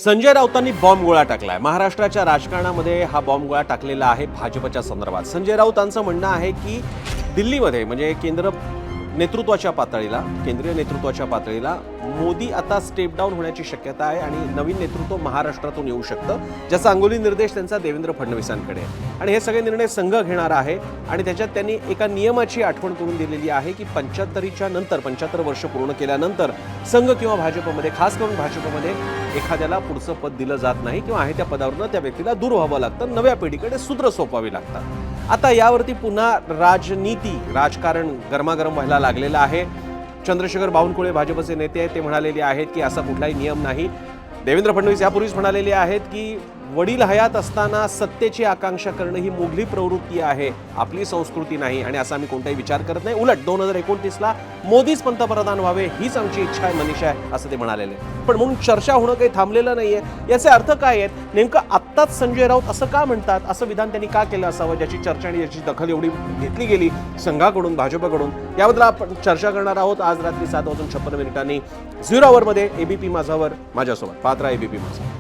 संजय राऊतांनी बॉम्बगोळा टाकलाय। महाराष्ट्राच्या राजकारणामध्ये हा बॉम्बगोळा टाकलेला आहे भाजपच्या संदर्भात। संजय राऊतांचं म्हणणं आहे की दिल्लीमध्ये म्हणजे केंद्रीय नेतृत्वाच्या पातळीला मोदी आता स्टेप डाऊन होण्याची शक्यता आहे आणि नवीन नेतृत्व महाराष्ट्रातून येऊ शकतं, ज्याचा अंगुली निर्देश त्यांचा देवेंद्र फडणवीसांकडे आहे। आणि हे सगळे निर्णय संघ घेणार आहे आणि त्याच्यात त्यांनी एका नियमाची आठवण करून दिलेली आहे की 75 वर्ष पूर्ण केल्यानंतर संघ किंवा भाजपमध्ये, खास करून भाजपमध्ये एखाद्याला पुढचं पद दिलं जात नाही किंवा आहे त्या पदावरून त्या व्यक्तीला दूर व्हावं लागतं, नव्या पिढीकडे सूत्र सोपवावी लागतात। आता यावरती पुन्हा राजकारण गरमागरम व्हायला लागलेलं आहे। चंद्रशेखर बावनकुळे भाजपचे नेते आहेत, ते म्हणालेले आहेत की असा कुठलाही नियम नाही। देवेंद्र फडणवीस यापूर्वीच म्हणालेले आहेत की वडील हयात असताना सत्तेची आकांक्षा करणं ही मुघली प्रवृत्ती आहे, आपली संस्कृती नाही आणि असा आम्ही कोणताही विचार करत नाही। उलट 2029ला मोदीच पंतप्रधान व्हावे हीच आमची इच्छा आहे, मनीषा आहे, असं ते म्हणालेले। पण म्हणून चर्चा होणं काही थांबलेलं नाहीये। याचे अर्थ काय आहेत, नेमकं आत्ताच संजय राऊत असं का म्हणतात, असं विधान त्यांनी का केलं असावं, ज्याची चर्चा आणि याची दखल एवढी घेतली गेली संघाकडून, भाजपकडून, याबद्दल आपण चर्चा करणार आहोत आज रात्री 7:56 झिरो आवरमध्ये एबीपी माझावर माझ्यासोबत पात्रा एबीपी माझा।